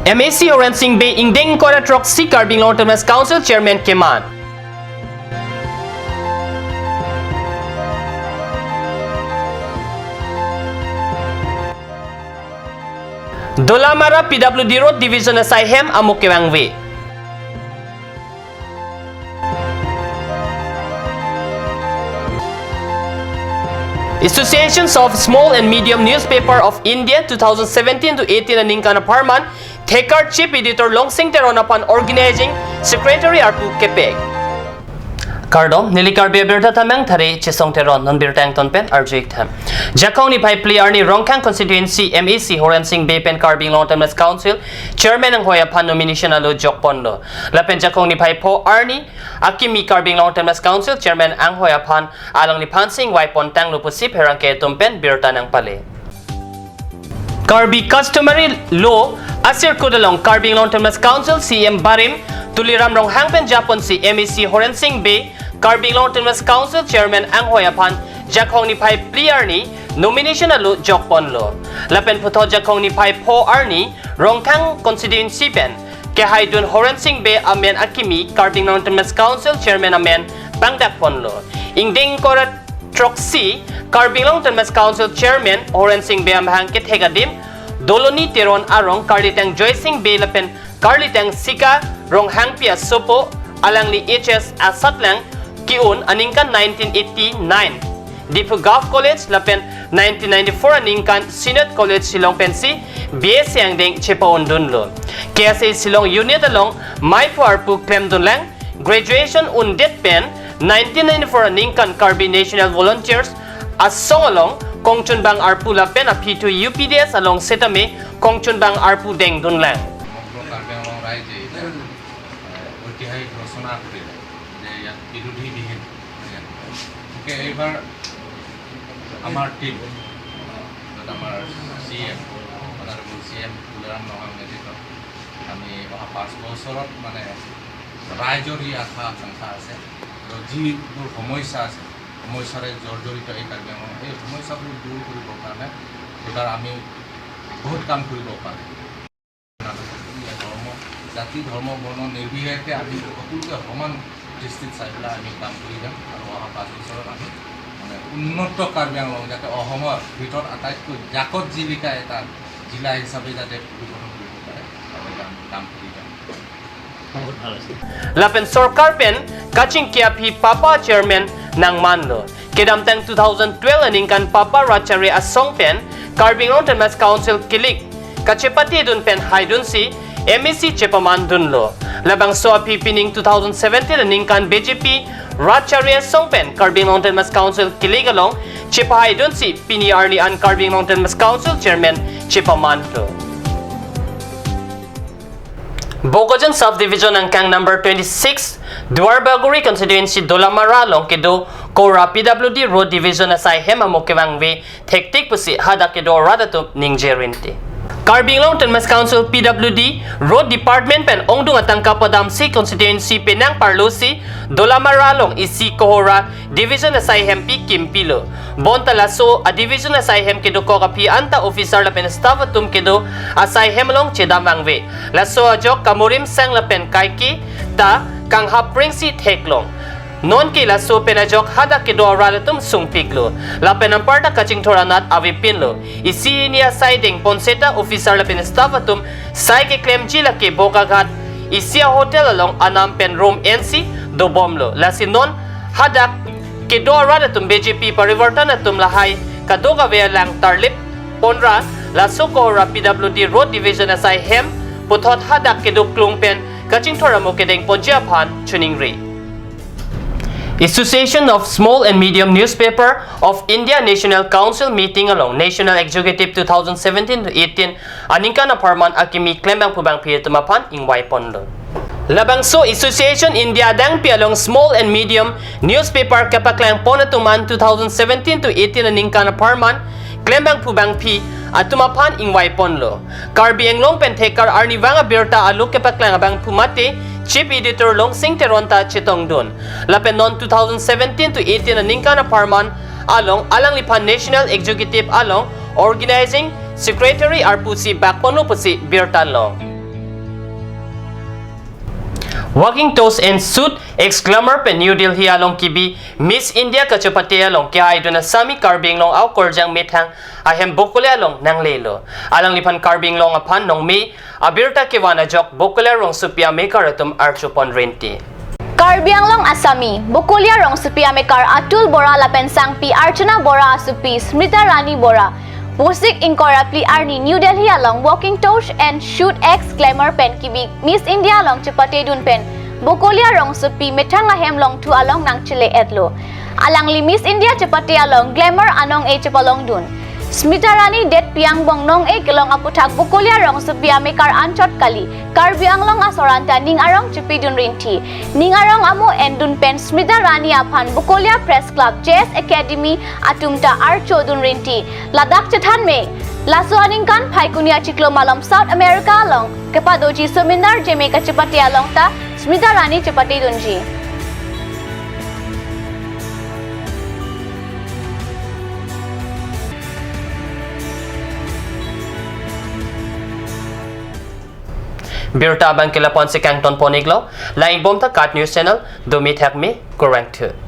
MAC Horensing Bay Ingdeng Kora Troxy Carbing Long Term Council Chairman Keman. Dolamara PWD Road Division Asaihem Amukewangwe. Associations of Small and Medium Newspaper of India 2017 to 18 Ningkana Parman, Thekar Chief Editor Longsing Teronapan Organizing Secretary Arpu Kepeg. Kardom, Nilikar Beberta Tamang Tare, Chisong Teron, non Birtangton Pen, Arjik Tam. Jakoni Pai Pliarni Rongkang Constituency, MAC Horensing Bay Pen Carbing Long Term Council, Chairman ng Hoya Pan Nomination Alo Jok Pondo. Lapen Jakoni Pai Po Arni, Akimi Carbing Long Term Council, Chairman ang Hoya Pan, Alang ni Pansing, Waipon Tang Lupusip, Herangke Tumpen, Birta ng Pale. Carbi Customary Law, Asir Kudalong Carbing Long Term Council, CM Barim, Tuliram Rong Hangpen Japon si MAC Horensing Bay, Carbing Long Term Council Chairman ang Hoyapan, Jakhong ni Pai Pliarni, Nomination Alo Jokpon Lo. Lapen puto Jakhong ni Pai Po Arni, Rongkang Constituency Pen, Kehay Dun Horensing Bay Amen Akimi, Carbing Long Term Council Chairman Amen Pangdakpon Lo. Ingdeng Korat Troxy, Carbing Long Term Council Chairman Horensing Bay Amhangkit Hegadim, Doloni Teron Arong, Carlitang Joycing Bay Lapen, Carlitang Sika, Rong Hangpia Sopo, Alang li HS Asatlang, Kiun aningkan 1989. Dipu Gulf College lapen 1994 aningkan Synod College Silong Pensi BSc ang ding Chepaon Dunlo. Kaya sa Silong Unit along Mai Puarpu Klem Dunlang graduation undit pen 1994 aningkan Carbi National Volunteers asong along Kongchun Bang Arpu lapen a P2 UPDS along Setame Kongchun Bang Arpu deng Dunlang. এবার আমার টিম আমার CM honourable CM Tularam নগাম নেতৃত্ব আমি অহা 5 বছৰত মানে ৰাইজৰ ই আশা আকাংক্ষা আছে আৰু যিবোৰ সমস্যা আছে সমস্যাৰে জৰ্জৰিত এই কাৰ্যক্ৰম এই সমস্যাবোৰ দূৰ কৰিবৰ কাৰণে এবাৰ আমি বহুত কাম কৰিব পাৰোঁ ধৰ্ম জাতি ধৰ্ম বৰ্ণ নিৰ্বিশেষে আমি সকলোকে সমান দৃষ্টিত চাই পেলাই আমি কাম কৰি যাম আৰু অহা 5 বছৰত আমি মানে উন্নত কাৰ্বি আংলং যাতে অসমৰ ভিতৰত আটাইতকৈ জাকত জীৱিকা এটা জিলা হিচাপে যাতে পৰিৱৰ্তন কৰিব পাৰে আমি কাম কৰি যাম বহুত ভাল আছে Lapen Sarkar Pen Kaching Kiapi Papa Chairman ng Manlo Kedamtang 2012 aningkan Papa Rachari Asong Pen Carbing Long Term Council Kilik Kachepati Dun Pen Haidun si MAC Chepaman Dunlo Labang Soapi Pining 2017 aningkan BJP Ratcharia Songpen Carbing Long Term Council Kiligalong Chepahay Dun si Pini Arni an Carbing Long Term Council Chairman Chepamanto. Bogojan Subdivision ang kang number 26 Duarbaguri Constituency Dolamara Longkedo Kora PWD Road Division asay Hema Mokewangwe Tektik pusi Hada Kedo Radatup Ningjerinti. Carbing Long Term Council PWD Road Department pen ongdung atang kapadamsi constituency penang Parlusi Dolamaralong isi Kohora Division asay hempi Kimpilo Bontalaso a Division asay hem kedo ko kapi anta officer la pen staff tum kedo asay hemlong chedamangwe laso ajok kamurim sang la pen kaiki ta kang hapringsi theklong Non kila so penajok hada kedo aralatum sungpiglo. Lapen ang parta kaching thoranat avipinlo. Isi niya siding ponseta officer lapen staffatum sai ke claim jila ke bokagat. Isia hotel along anam pen room NC do bomlo. Lasinon hadak kedo aralatum BJP parivartanatum lahay kadoga vea lang tarlip ponra laso kohora PWD Road Division asay hem puthot hadak kedo klung pen kaching thoramo kedeng ponjiaphan chuningri. Association of Small and Medium Newspaper of India National Council meeting along National Executive 2017 to 18 aningkan na parman akimi klembang pubang piyatumapan ing Waiponlo. Labangso Association India dang pialong Small and Medium Newspaper kapaklang ponatuman 2017 to 18 aningkan na parman klembang pubang pi at tumapan ing Waiponlo. Carbi ang long pentekar arnivanga birta aluk kapaklang abang pumate Chief Editor Longsing Teronta Chitongdun. Lapen non 2017 to 18 aningkan na parman along alang lipan National Executive along Organizing Secretary Arpusi Bakpono Pusi Birtanlong. Walking toes and suit ex-glamour pe New Delhi along kibi Miss India kachupati along kaya ay na sami carbing long au korjang mithang ahem bokule along nang lelo. Alang lipan carbing long apan nong mi abirta kiwana jok bokule rong supia mekaratum archupon renti. Karbi Anglong Asami, Bukulia Rong Supi Amekar Atul Bora Lapensang Pi Archana Bora Supi Smrita Rani Bora, Pusik Incorruptly Arni New Delhi along Walking Tosh and Shoot X Glamour Pen Kibi Miss India along Chapate Dun Pen, Bukulia Rong Supi Metanga Hem Long Tu along Nang Chile Edlo, Alang Li Miss India Chapate along Glamour Anong E Chapalong Dun. Smrita Rani det piang bong nong e kelong aputak Bukulia Rong Supi Amekar Anchot Kali, Karbi Anglong Asoranta Ning Arong Chipidun Rinti, Ning Arong Amu Endun Pen Smrita Rani Apan Bukulia Press Club JS Academy Atumta Archodun Rinti, Ladak Chatan Me, Laso Aningkan Paikunia Chiklo Malom South America along, Kepadoji Seminar Jamaica Chipati along ta, Smrita Rani Chipati Dunji. Birta bang kilapon si Kangton Poniglo, laing bomta Cat News Channel, Dumit Hekmi, Kurang 2.